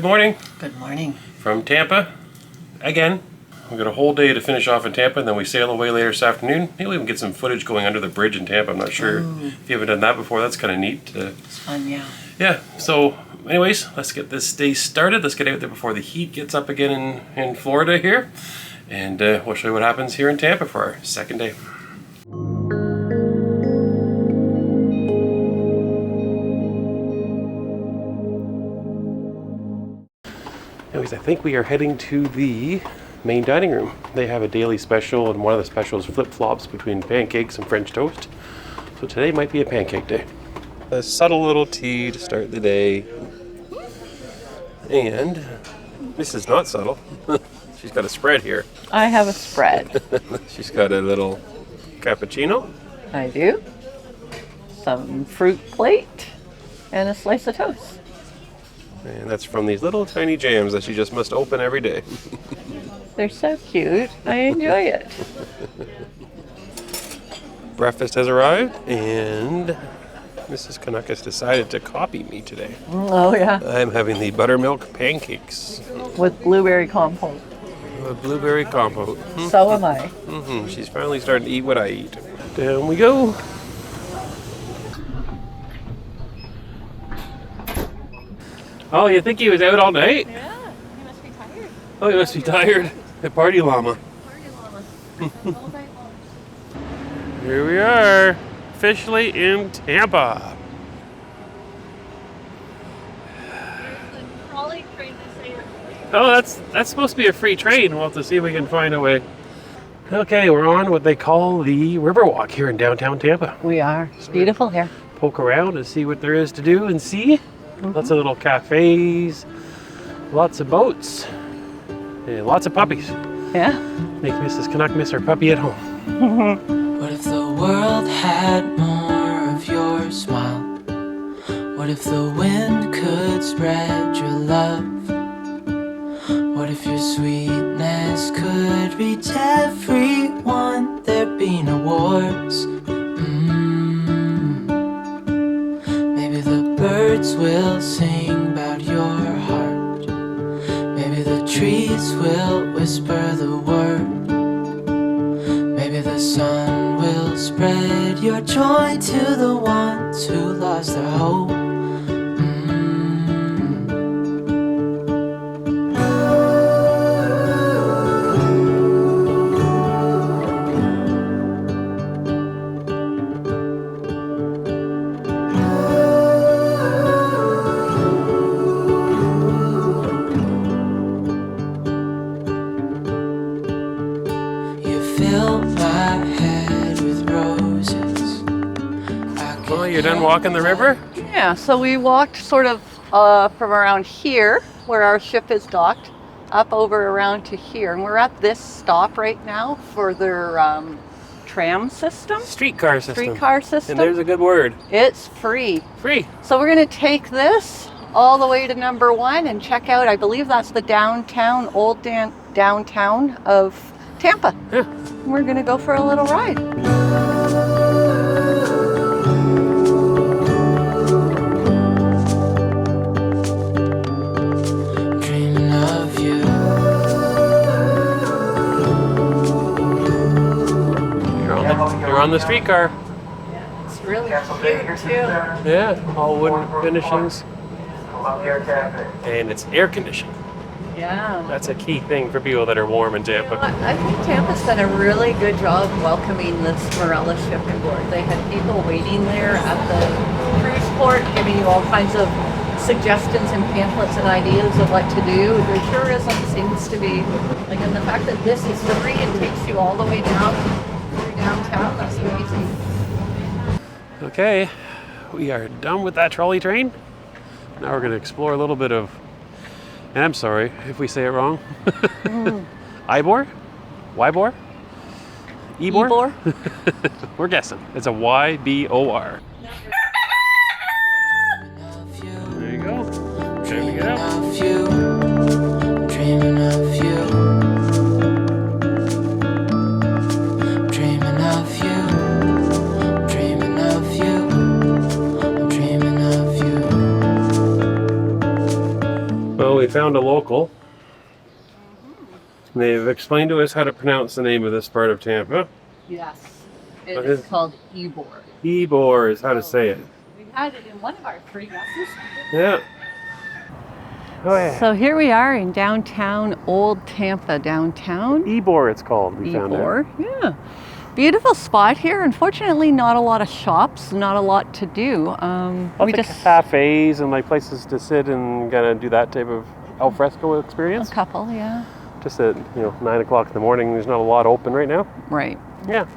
Good morning. Good morning. From Tampa, again. We've got a whole day to finish off in Tampa, and then we sail away later this afternoon. Maybe we can get some footage going under the bridge in Tampa. I'm not sure if you haven't done that before. That's kind of neat. It's fun, yeah. Yeah, so anyways, let's get this day started. Let's get out there before the heat gets up again in Florida here. And we'll show you what happens here in Tampa for our second day. Anyways, I think we are heading to the main dining room. They have a daily special, and one of the specials flip-flops between pancakes and French toast. So today might be a pancake day. A subtle little tea to start the day. And this is not subtle. She's got a spread here. I have a spread. She's got a little cappuccino. I do. Some fruit plate and a slice of toast. And that's from these little tiny jams that she just must open every day. They're so cute. I enjoy it. Breakfast has arrived, and Mrs. Canucks has decided to copy me today. Oh, yeah. I'm having the buttermilk pancakes. With blueberry compote. With blueberry compote. So am I. She's finally starting to eat what I eat. Down we go. Oh, you think he was out all night? Yeah, he must be tired. Oh, he must be tired. A party llama. Party llama. Here we are, officially in Tampa. Oh, that's supposed to be a free train. We'll have to see if we can find a way. Okay, we're on what they call the Riverwalk here in downtown Tampa. We are. It's beautiful here. Poke around and see what there is to do and see. Lots of little cafes, lots of boats, and lots of puppies. Yeah. Make Mrs. Canuck miss her puppy at home. What if the world had more of your smile? What if the wind could spread your love? What if your sweetness could reach everyone? There'd be no wars. Maybe the birds will sing about your heart. Maybe the trees will whisper the word. Maybe the sun will spread your joy to the ones who lost their hope. You're done walking the river? Yeah, so we walked sort of from around here, where our ship is docked, up over around to here. And we're at this stop right now for their tram system. Streetcar system. Streetcar system. And there's a good word. It's free. Free. So we're going to take this all the way to number 1 and check out, I believe that's the downtown, downtown of Tampa. Yeah. We're going to go for a little ride. You're on the streetcar. It's really cute too. Yeah, all wooden finishings. And it's air conditioned. Yeah. That's a key thing for people that are warm in Tampa. I think Tampa's done a really good job welcoming this Marella ship aboard. They had people waiting there at the cruise port, giving you all kinds of suggestions and pamphlets and ideas of what to do. The tourism seems to be, like, and the fact that this is free and takes you all the way down through downtown, that's amazing. Okay, we are done with that trolley train. Now we're going to explore a little bit of, and I'm sorry if we say it wrong, Ybor? Ybor? Ybor? Ybor? We're guessing. It's a Y-B-O-R. There you go. Time to get out. Dreaming of you. Dreaming of you. Dreaming of you. I'm dreaming of you. Well, we've found a local. They've explained to us how to pronounce the name of this part of Tampa. Yes. It What is is- called Ybor. Ybor is how to say it. We had it in one of our 3 guesses. Yeah. Oh yeah. So here we are in downtown, Old Tampa downtown. Ybor it's called, we found out. Ybor, yeah. Beautiful spot here. Unfortunately, not a lot of shops, not a lot to do. Lots of cafes and like places to sit and kind of do that type of al fresco experience. A couple, yeah. Just at 9 o'clock in the morning. There's not a lot open right now. Right. Yeah.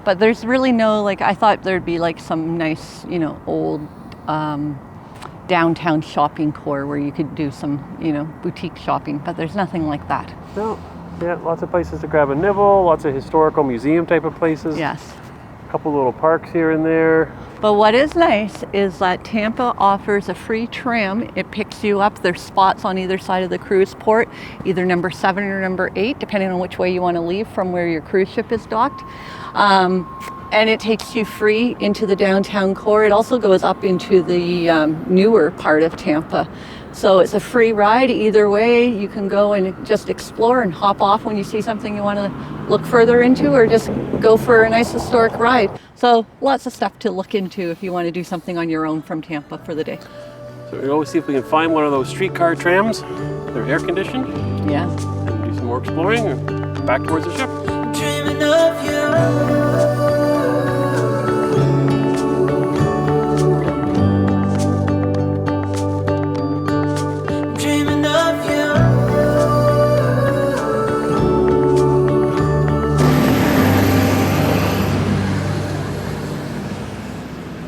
But there's really no, like, I thought there'd be like some nice, old downtown shopping core where you could do some, boutique shopping, but there's nothing like that. No. Yeah, lots of places to grab a nibble, lots of historical museum type of places. Yes. A couple little parks here and there. But what is nice is that Tampa offers a free tram. It picks you up. There's spots on either side of the cruise port, either number 7 or number 8, depending on which way you want to leave from where your cruise ship is docked. And it takes you free into the downtown core. It also goes up into the newer part of Tampa. So it's a free ride either way. You can go and just explore and hop off when you see something you want to look further into, or just go for a nice historic ride. So lots of stuff to look into if you want to do something on your own from Tampa for the day. So we'll always see if we can find one of those streetcar trams. They're air conditioned. Yeah. And do some more exploring and back towards the ship. Dreaming of you.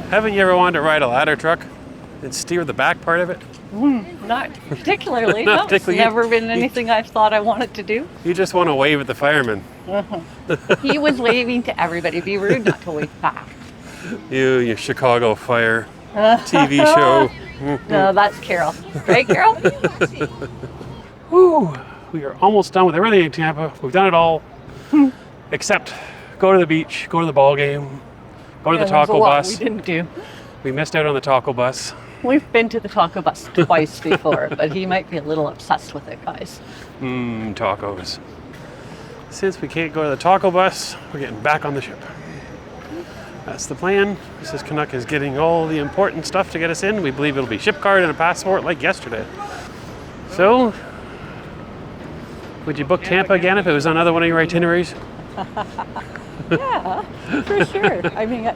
Haven't you ever wanted to ride a ladder truck and steer the back part of it? Not particularly. Not No, particularly. It's never been anything I've thought I wanted to do. You just want to wave at the firemen. He was waving to everybody. Be rude not to wave back. You Chicago Fire TV show. No, that's Carol. Right, Carol? Whew. We are almost done with everything in Tampa. We've done it all except go to the beach, go to the ball game, go to the There's a taco lot bus. we didn't do. We missed out on the taco bus. We've been to the taco bus twice before, but he might be a little obsessed with it, guys. Tacos. Since we can't go to the taco bus, we're getting back on the ship. That's the plan. Mrs. Canuck is getting all the important stuff to get us in. We believe it'll be ship card and a passport like yesterday. So, would you book Tampa again if it was on another one of your itineraries? Yeah, for sure. I mean,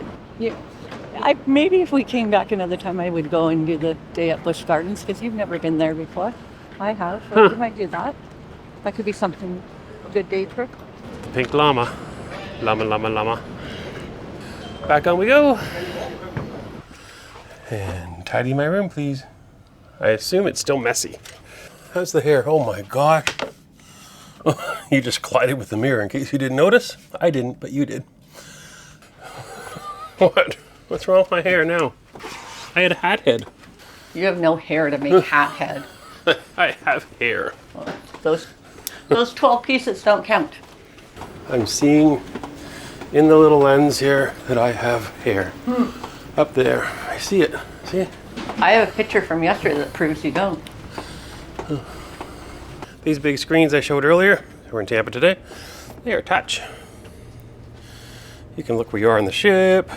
maybe if we came back another time, I would go and do the day at Busch Gardens, because you've never been there before. I have, so we might do that. That could be something, a good day trip. Pink llama. Llama, llama, llama. Back on we go. And tidy my room, please. I assume it's still messy. How's the hair? Oh my gosh. You just collided with the mirror in case you didn't notice. I didn't, but you did. What? What's wrong with my hair now? I had a hat head. You have no hair to make hat head. I have hair. Those 12 pieces don't count. I'm seeing in the little lens here that I have hair. Up there. I see it. See it? I have a picture from yesterday that proves you don't. These big screens I showed earlier, we're in Tampa today, they are touch. You can look where you are on the ship,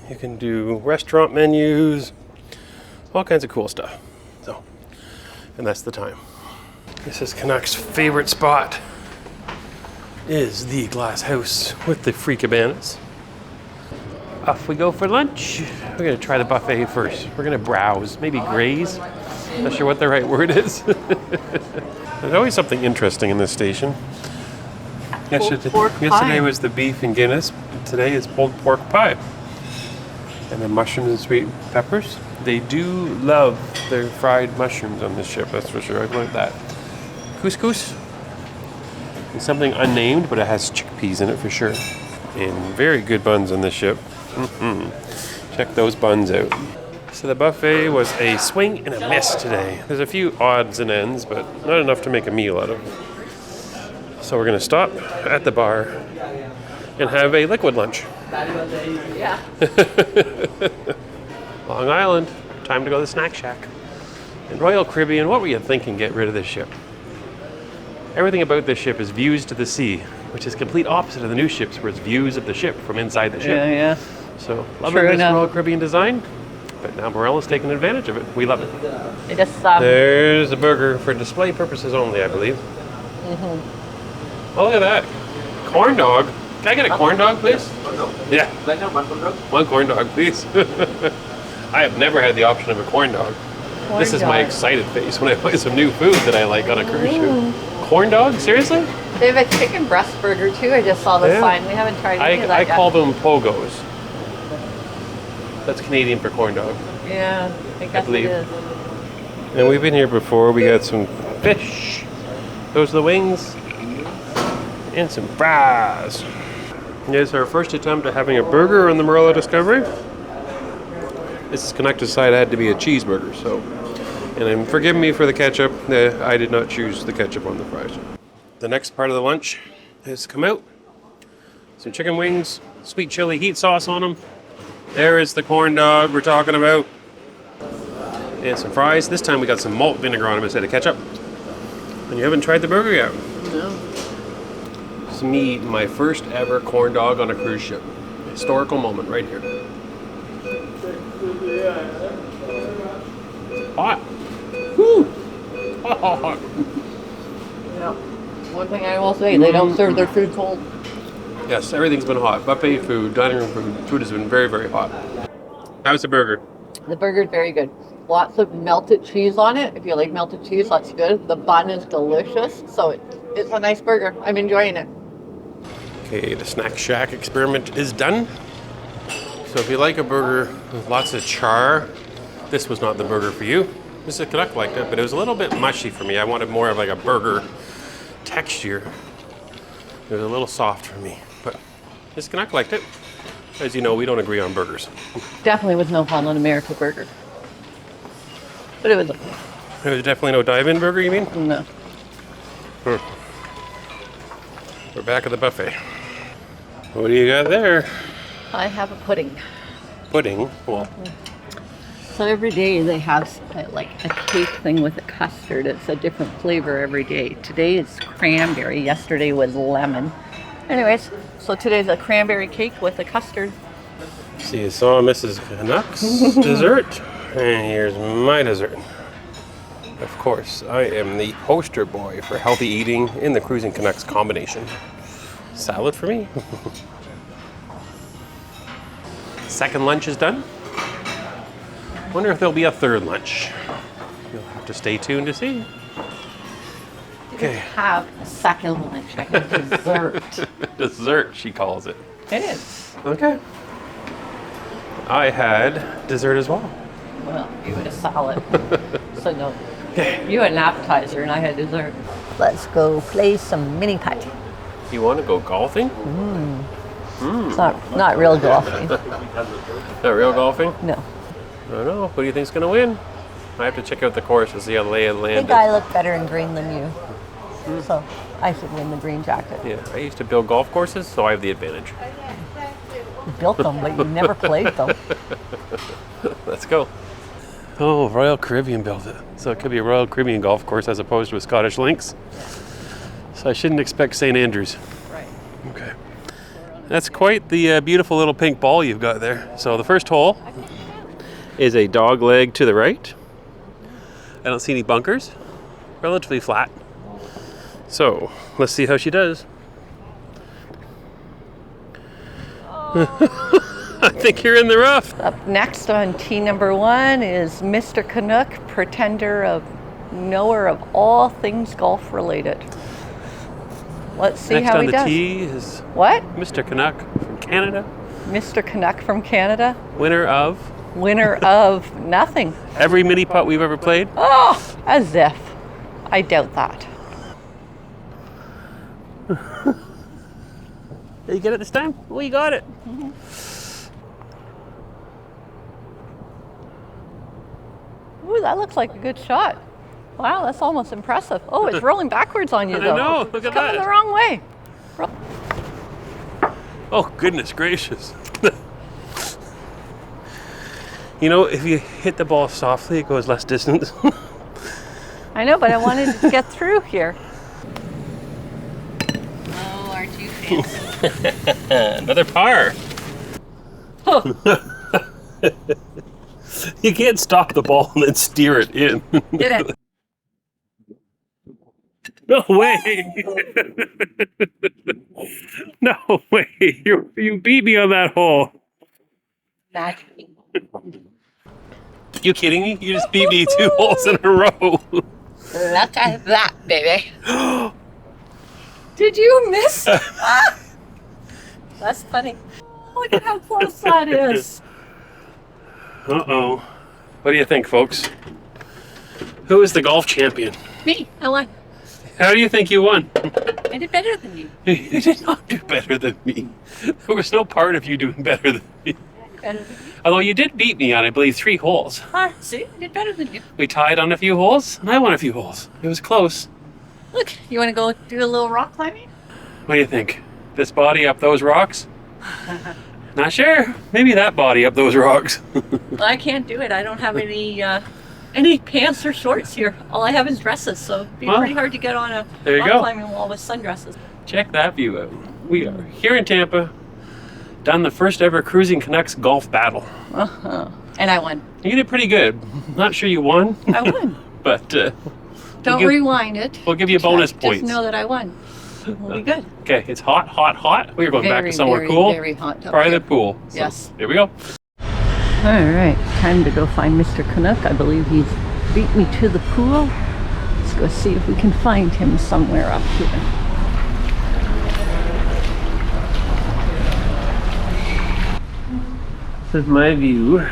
you can do restaurant menus, all kinds of cool stuff. So, and that's the time. This is Canuck's favorite spot, is the glass house with the free cabanas. Off we go for lunch. We're gonna try the buffet first. We're gonna browse, maybe graze. Not sure what the right word is. There's always something interesting in this station. Yesterday was the beef and Guinness. Today is pulled pork pie. And the mushrooms and sweet peppers. They do love their fried mushrooms on this ship, that's for sure. I've learned that. Couscous. And something unnamed, but it has chickpeas in it for sure. And very good buns on this ship. Check those buns out. So the buffet was a swing and a miss today. There's a few odds and ends, but not enough to make a meal out of. So we're gonna stop at the bar and have a liquid lunch. Yeah. Long Island, time to go to the snack shack. In Royal Caribbean, what were you thinking get rid of this ship? Everything about this ship is views to the sea, which is complete opposite of the new ships where it's views of the ship from inside the ship. Yeah. So, loving this Royal Caribbean design, but now Marella's taking advantage of it. We love it. It just, There's a burger for display purposes only, I believe. Oh, look at that. Corn dog. Can I get a corn dog, please? Yeah. One corn dog, please. I have never had the option of a corn dog. This is my excited face when I buy some new food that I like on a cruise ship. Corn dog? Seriously? They have a chicken breast burger too. I just saw the sign. We haven't tried any of that I call them pogos. That's Canadian for corn dog. Yeah, I guess believe. it is. And we've been here before. We got some fish. Those are the wings. And some fries. It's our first attempt at having a burger on the Marella Discovery. This is Canucks decided it had to be a cheeseburger, so. And forgive me for the ketchup. I did not choose the ketchup on the fries. The next part of the lunch has come out. Some chicken wings, sweet chili heat sauce on them. There is the corn dog we're talking about. And some fries. This time we got some malt vinegar on them instead of ketchup. And you haven't tried the burger yet? No. It's me eating my first ever corn dog on a cruise ship. Historical moment right here. Hot. Whew. Hot. Yeah. One thing I will say, they don't serve their food cold. Yes, everything's been hot. Buffet food, dining room food. Food has been very, very hot. How's the burger? The burger's very good. Lots of melted cheese on it. If you like melted cheese, that's good. The bun is delicious, so it's a nice burger. I'm enjoying it. Okay, the Snack Shack experiment is done. So if you like a burger with lots of char, this was not the burger for you. Mrs. Canuck liked it, but it was a little bit mushy for me. I wanted more of like a burger texture. It was a little soft for me, but Mrs. Canuck liked it. As you know, we don't agree on burgers. Definitely was no Holland America burger. But it was There was definitely no dive-in burger, you mean? no. We're back at the buffet. What do you got there? I have a pudding. Pudding? Well, So every day they have like a cake thing with a custard. It's a different flavor every day. Today is cranberry. Yesterday was lemon. Anyways, so today's a cranberry cake with a custard. so you saw Mrs. Canuck's dessert, and here's my dessert. Of course, I am the poster boy for healthy eating in the Cruising Canucks combination. Salad for me. Second lunch is done. Wonder if there'll be a third lunch. You'll have to stay tuned to see. Okay. Have a second lunch. I have dessert. Dessert, she calls it. It is. Okay. I had dessert as well. Well, you had a salad. So no. You had an appetizer and I had dessert. Let's go play some mini-putt. You want to go golfing? It's not real golfing. Not real golfing? No. I don't know. Who do you think's going to win? I have to check out the course to see how the lay of the I land think I look better in green than you. So I should win the green jacket. Yeah, I used to build golf courses, so I have the advantage. You built them, but you never played them. Let's go. Oh, Royal Caribbean built it. So it could be a Royal Caribbean golf course as opposed to a Scottish Links. So I shouldn't expect St. Andrews. Right. Okay. That's quite the beautiful little pink ball you've got there. So the first hole is a dog leg to the right. I don't see any bunkers. Relatively flat. So let's see how she does. I think you're in the rough. Up next on tee number 1 is Mr. Canuck, pretender of knower of all things golf related. Let's see Next how on he the does. tee is What? Mr. Canuck from Canada, Mr. Canuck from Canada, winner of winner of nothing. every mini-putt we've ever played. Oh, as if. I doubt that. Did you get it this time? Well, you got it. Ooh, that looks like a good shot. Wow, that's almost impressive. Oh, it's rolling backwards on you, I though. know, look It's at coming that. the wrong way. Oh, goodness gracious. You know, if you hit the ball softly, it goes less distance. I know, but I wanted to get through here. Oh, aren't you fancy? Another par. Oh, You can't stop the ball and then steer it in. did it? No way! No way! You beat me on that hole. Magic. You kidding me? You just beat me 2 holes in a row. Look at that, baby. Did you miss? Ah, that's funny. Look at how close that is. Uh-oh. What do you think, folks? Who is the golf champion? Me, I won. How do you think you won? I did better than you. You did not do better than me. There was no part of you doing better than me. Better than you. Although you did beat me on, I believe, 3 holes. Ah, see, I did better than you. We tied on a few holes, and I won a few holes. It was close. Look, you want to go do a little rock climbing? What do you think? This body up those rocks? Not sure. Maybe that body up those rocks. Well, I can't do it. I don't have any pants or shorts here. All I have is dresses, so it'd be Well, pretty hard to get on a there you rock go. climbing wall with sundresses. Check that view out. We are here in Tampa, done the first ever Cruising Canucks golf battle. Uh-huh. And I won. You did pretty good. Not sure you won. I won. But Don't give- rewind it. we'll give you bonus Just points. know that I won. We'll be good. Okay, it's hot, hot, hot. We are going back Very, to somewhere very, cool. very hot up Probably here. the pool. So, Yes. Here we go. All right, time to go find Mr. Canuck. I believe he's beat me to the pool. Let's go see if we can find him somewhere up here. This is my view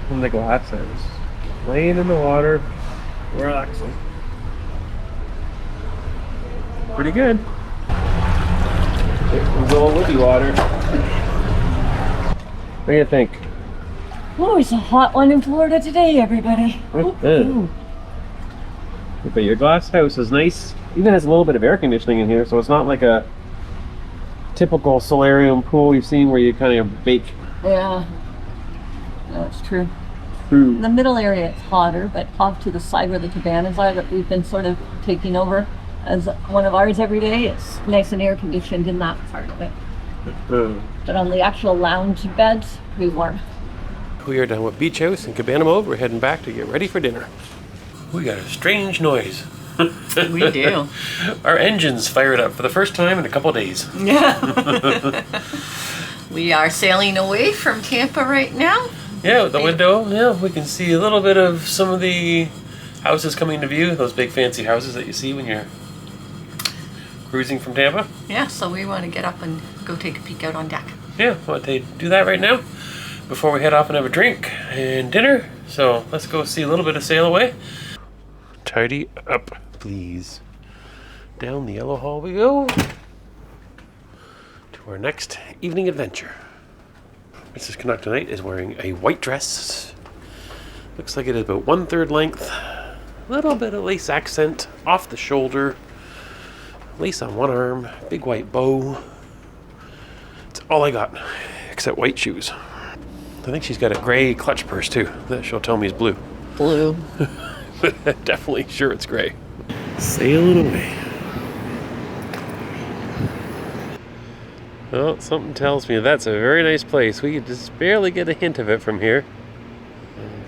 from the glass house. Laying in the water, relaxing. Pretty good. There's all woody water. What do you think? Oh, it's a hot one in Florida today, everybody. Ooh. But your glass house is nice. Even has a little bit of air conditioning in here, so it's not like a typical solarium pool we've seen where you kind of bake. Yeah, that's true. Through. In the middle area it's hotter, but off to the side where the cabanas are that we've been sort of taking over as one of ours every day, it's nice and air conditioned in that part of it. But on the actual lounge beds, pretty warm. We are done with Beach House and Cabana Mode. We're heading back to get ready for dinner. We got a strange noise. We do. Our engine's fired up for the first time in a couple of days. Yeah. We are sailing away from Tampa right now. Yeah, with the window, yeah, we can see a little bit of some of the houses coming to view. Those big fancy houses that you see when you're cruising from Tampa. Yeah, so we want to get up and go take a peek out on deck. Yeah, want to do that right now before we head off and have a drink and dinner. So let's go see a little bit of sail away. Tidy up, please. Down the yellow hall we go to our next evening adventure. Mrs. Canuck tonight is wearing a white dress. Looks like it is about 1/3 length. A little bit of lace accent off the shoulder. Lace on one arm, big white bow. It's all I got, except white shoes. I think she's got a gray clutch purse too, that she'll tell me is blue. Blue. Definitely sure it's gray. Sailing away. Well, something tells me that's a very nice place. We could just barely get a hint of it from here.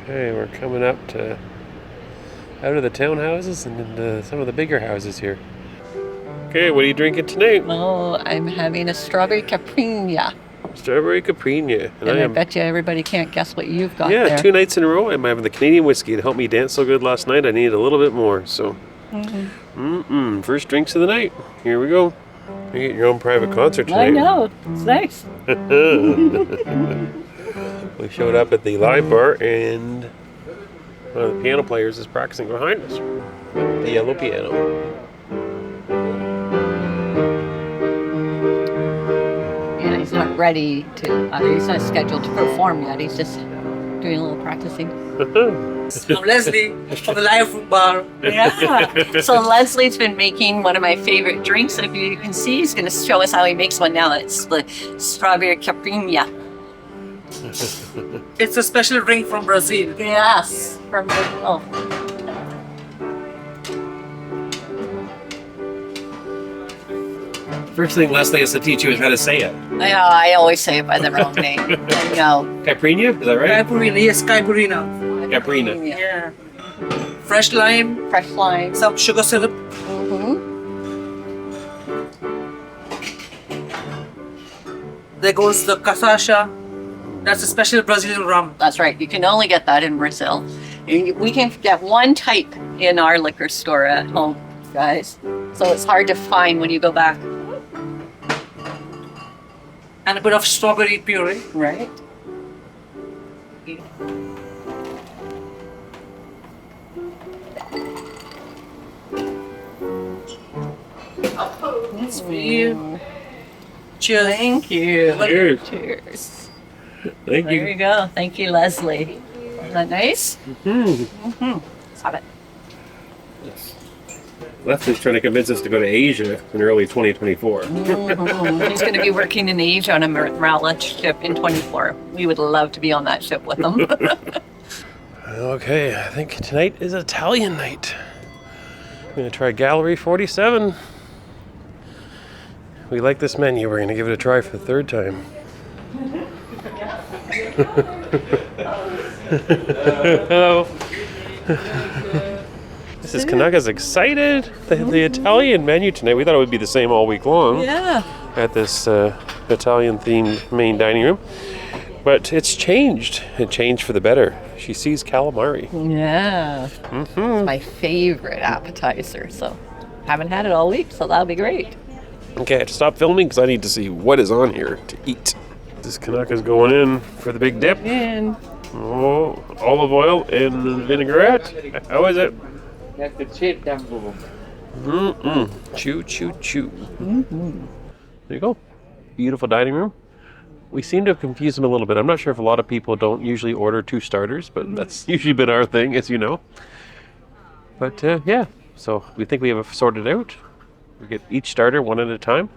Okay, we're coming up to out of the townhouses and into some of the bigger houses here. Okay, what are you drinking tonight? Oh, I'm having a strawberry caprina. Strawberry Caprina. And I bet you everybody can't guess what you've got Yeah, there. 2 nights in a row. I'm having the Canadian whiskey to help me dance so good last night. I needed a little bit more, so. First drinks of the night. Here we go. You get your own private concert tonight. I know. It's nice. We showed up at the live bar and one of the piano players is practicing behind us. The yellow piano. Yeah, he's not ready to, he's not scheduled to perform yet. He's just doing a little practicing. I'm Leslie from the live bar. Yeah. So Leslie's been making one of my favorite drinks. If you can see, he's going to show us how he makes one now. It's the strawberry caprina. It's a special drink from Brazil. Yes, from Brazil. First thing Leslie has to teach you is how to say it. I always say it by the wrong name. Caipirinha, is that right? Caipirinha, yes, caipirinha. Caipirinha. Yeah. Fresh lime, Fresh lime. some sugar syrup. Mm-hmm. There goes the cachaça. That's a special Brazilian rum. That's right. You can only get that in Brazil. We can get one type in our liquor store at home, guys. So it's hard to find when you go back. And a bit of strawberry puree. Right? It's for you. Cheers. Thank you. Cheers. Cheers. Thank There you go. Thank you, Leslie. Isn't that nice? Mm-hmm. Let's have it. Leslie's trying to convince us to go to Asia in early 2024. He's going to be working in Asia on a Marella ship in 24. We would love to be on that ship with him. Okay, I think tonight is Italian night. I'm going to try Gallery 47. We like this menu. We're going to give it a try for the third time. Hello. Mrs. Canucks excited. The Italian menu tonight. We thought it would be the same all week long. Yeah. At this Italian-themed main dining room. But it's changed. It changed for the better. She sees calamari. Yeah. Mm-hmm. It's my favorite appetizer. So haven't had it all week, so that'll be great. Okay, I have to stop filming because I need to see what is on here to eat. This Canuck is going in for the big dip. And Oh, olive oil and vinaigrette. How is it? That's the chip dumbo. Mm-mm. Chew, chew, chew. Mm-hmm. There you go. Beautiful dining room. We seem to have confused them a little bit. I'm not sure if a lot of people don't usually order 2 starters, but that's usually been our thing, as you know. But yeah, so we think we have it sorted out. We get each starter one at a time.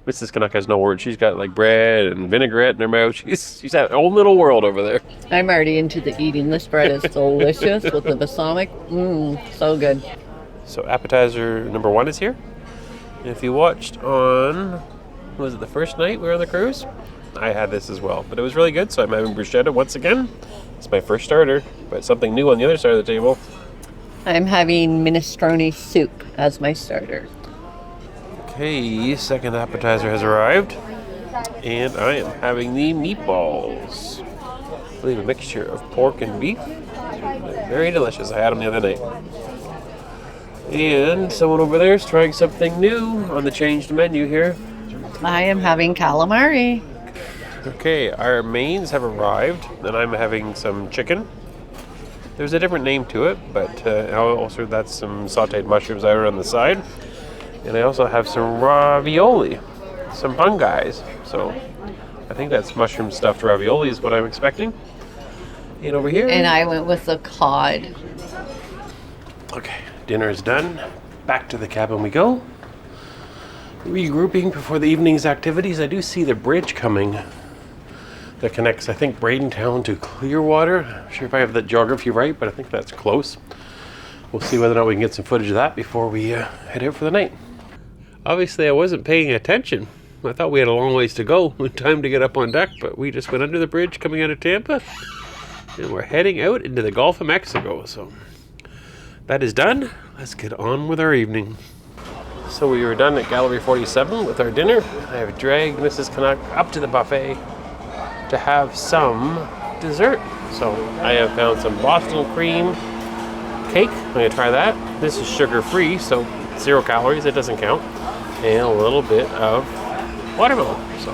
Mrs. Canuck has no words. She's got like bread and vinaigrette in her mouth. She's had her own little world over there. I'm already into the eating. This bread is delicious with the balsamic. So good. So appetizer number 1 is here. And if you watched on, was it the first night we were on the cruise? I had this as well, but it was really good. So I'm having bruschetta once again. It's my first starter, but something new on the other side of the table. I'm having minestrone soup as my starter. Okay, second appetizer has arrived. And I am having the meatballs. I believe a mixture of pork and beef. They're very delicious. I had them the other night. And someone over there is trying something new on the changed menu here. I am having calamari. Okay, our mains have arrived, and I'm having some chicken. There's a different name to it, but also that's some sauteed mushrooms out on the side. And I also have some ravioli, some fungis. So I think that's mushroom stuffed ravioli is what I'm expecting. And over here. And I went with the cod. Okay, dinner is done. Back to the cabin we go. Regrouping before the evening's activities. I do see the bridge coming that connects, I think, Bradentown to Clearwater. I'm not sure if I have the geography right, but I think that's close. We'll see whether or not we can get some footage of that before we head out for the night. Obviously, I wasn't paying attention. I thought we had a long ways to go and time to get up on deck, but we just went under the bridge coming out of Tampa, and we're heading out into the Gulf of Mexico. So that is done. Let's get on with our evening. So we were done at Gallery 47 with our dinner. I have dragged Mrs. Canuck up to the buffet to have some dessert. So I have found some Boston cream cake. I'm going to try that. This is sugar-free, so 0 calories. It doesn't count. And a little bit of watermelon. So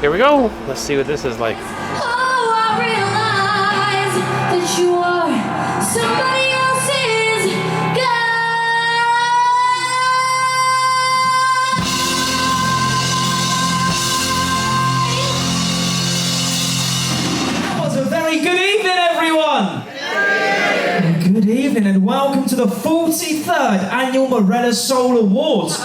here we go. Let's see what this is like. Oh, I realize that you are somebody else's That was a very good evening, everyone. Good evening and welcome to the 43rd Annual Marella Soul Awards,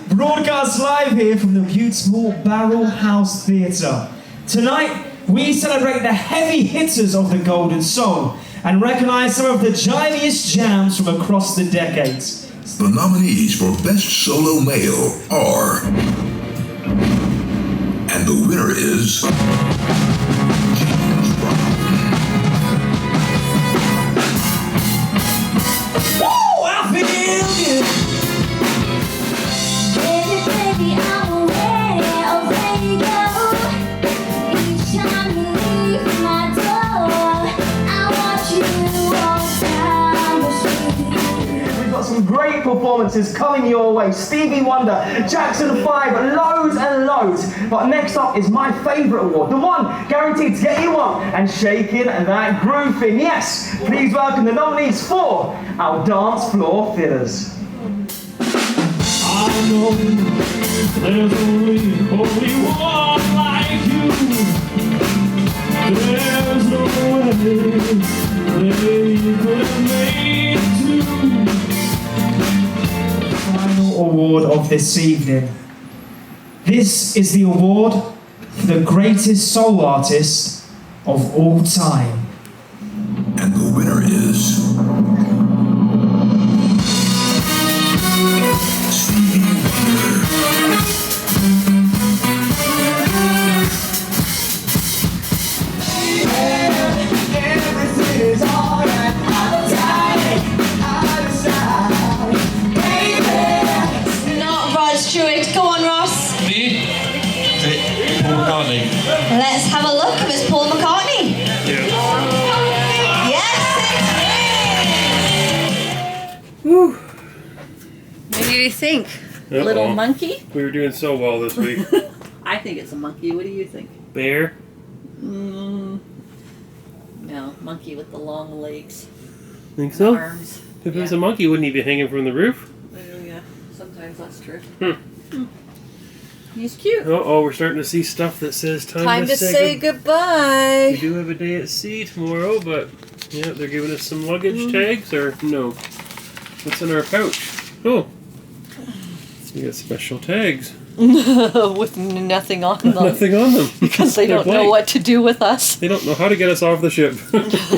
broadcast live here from the beautiful Barrel House Theatre. Tonight, we celebrate the heavy hitters of the Golden Soul and recognise some of the jiviest jams from across the decades. The nominees for Best Solo Male are... And the winner is... James Brown. Woo! I feel good. Baby, baby, I'm aware of where you go. Each time you leave my door, I want you to walk down the street. We've got some great performances coming your way. Stevie Wonder, Jackson 5, loads and loads. But next up is my favourite award, the one guaranteed to get you up and shaking and that grooving. Yes, please welcome the nominees for our dance floor fillers. I know there's only one like you. There's no way they could have made two. Final award of this evening. This is the award for the greatest soul artist of all time. And the winner is... Stevie Wonder. Everything is alright. Not Rod Stewart. Go on, Ross. Me? Is it Paul McCartney? Let's have a look if it's Paul McCartney. Yeah. Yes, What do you think? Uh-oh. Little monkey? We were doing so well this week. I think it's a monkey. What do you think? Bear? No, monkey with the long legs, Think so? arms. If it was a monkey, wouldn't he be hanging from the roof? Oh, yeah, sometimes that's true. Hmm. He's cute. Oh, we're starting to see stuff that says Time to say We goodbye. do have a day at sea tomorrow, but yeah, they're giving us some luggage tags, or no? What's in our pouch? Oh, we got special tags. With nothing on them. Nothing on them. Because they They're don't know blank. what to do with us. They don't know how to get us off the ship.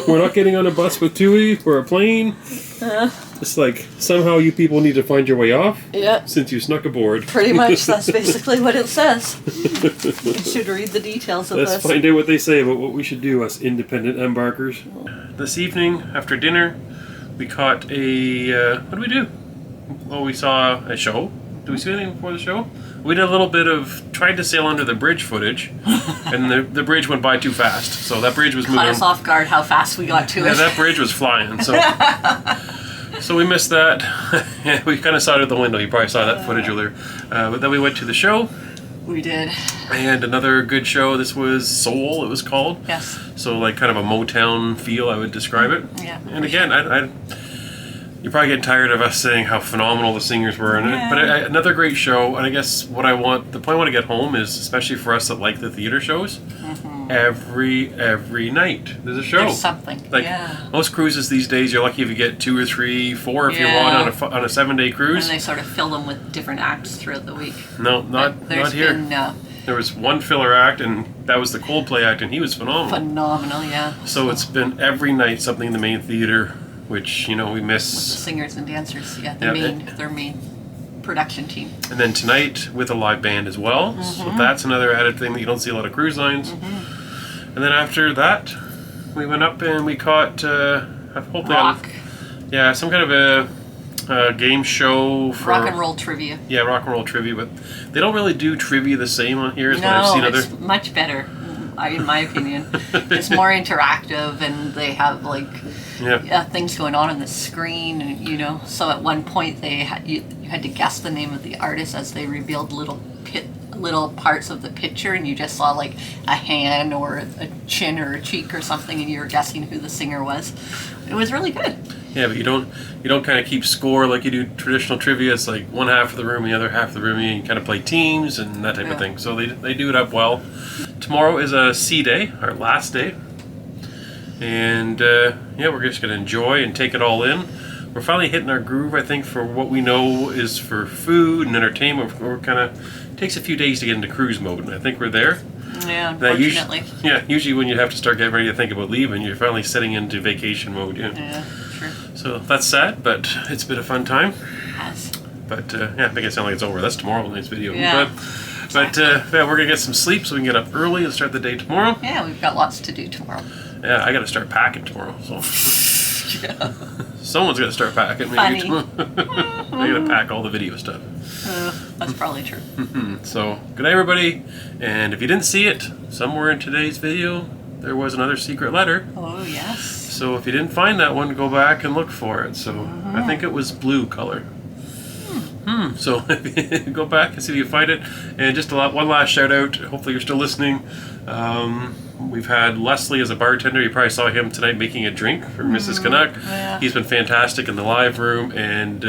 We're not getting on a bus with TUI or a plane. It's like, somehow you people need to find your way off Yeah, since you snuck aboard. pretty much. That's basically what it says. You should read the details of Let's this. find out what they say about what we should do, us independent embarkers. This evening, after dinner, we caught a... what did we do? Well, we saw a show. Did we see anything before the show? We did a little bit of... tried to sail under the bridge footage, and the bridge went by too fast. So that bridge was moving... Caught us off guard how fast we got to Yeah, it. that bridge was flying, so... So we missed that. Yeah, we kind of saw it out the window. You probably saw that footage earlier. But then we went to the show. We did. And another good show. This was Soul, it was called. Yes. So like kind of a Motown feel, I would describe it. Yeah. And again, you're probably getting tired of us saying how phenomenal the singers were in it. But another great show. And I guess the point I want to get home is, especially for us that like the theater shows, every night there's a show. There's something. Like most cruises these days, you're lucky if you get 2 or 3, 4 if you want on a 7-day cruise. And they sort of fill them with different acts throughout the week. No, not here. Been, there was one filler act, and that was the Coldplay act, and he was phenomenal. phenomenal, yeah. So it's been every night something in the main theater, which we With the miss. singers and dancers, Yeah, their main production team. And then tonight with a live band as well. So that's another added thing that you don't see a lot of cruise lines. And then after that, we went up and we caught hopefully Rock. some kind of a game show for Rock and roll trivia. Yeah, rock and roll trivia, but they don't really do trivia the same on here as what I've No, seen it's other. much better, in my opinion. It's more interactive, and they have things going on the screen, and So at one point, you had to guess the name of the artist as they revealed little parts of the picture, and you just saw like a hand or a chin or a cheek or something, and you were guessing who the singer was. It was really good. Yeah, but you don't kind of keep score like you do traditional trivia. It's like one half of the room, the other half of the room, and you kind of play teams and that type of thing. So they do it up well. Tomorrow is a sea day, our last day. And we're just going to enjoy and take it all in. We're finally hitting our groove, I think, for what we know is for food and entertainment. We're kind of... takes a few days to get into cruise mode, and I think we're there. Yeah, unfortunately. Usually when you have to start getting ready to think about leaving, you're finally setting into vacation mode. Yeah, true. So that's sad, but it's been a fun time. has. But yeah, make it sound like it's over. That's tomorrow night's video. Yeah. But yeah, we're gonna get some sleep so we can get up early and start the day tomorrow. Yeah, we've got lots to do tomorrow. Yeah, I gotta start packing tomorrow. So someone's gotta start packing. Funny. Maybe. I gotta pack all the video stuff. That's probably true. So good night, everybody. And if you didn't see it, somewhere in today's video, there was another secret letter. Oh, yes. So if you didn't find that one, go back and look for it. So I think it was blue color. So go back and see if you find it. And just one last shout out. Hopefully you're still listening. We've had Leslie as a bartender. You probably saw him tonight making a drink for Mrs. Canuck. Yeah. He's been fantastic in the live room, and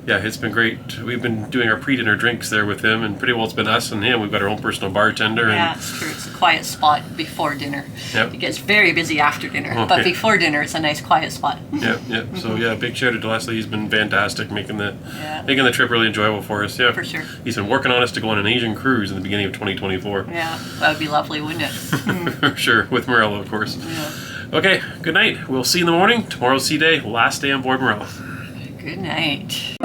yeah, it's been great. We've been doing our pre-dinner drinks there with him, and pretty well it's been us and him. We've got our own personal bartender. Yeah, and it's true. It's a quiet spot before dinner. Yep. It gets very busy after dinner, Oh, but yeah. before dinner, it's a nice quiet spot. Yeah. So yeah, big shout out to Leslie. He's been fantastic, making the Yeah. trip really enjoyable for us. Yeah, For sure. He's been working on us to go on an Asian cruise in the beginning of 2024. Yeah, that would be lovely, wouldn't it? For sure, with Marella, of course. Yeah. Okay, good night. We'll see you in the morning. Tomorrow's sea day, last day on board Marella. Good night.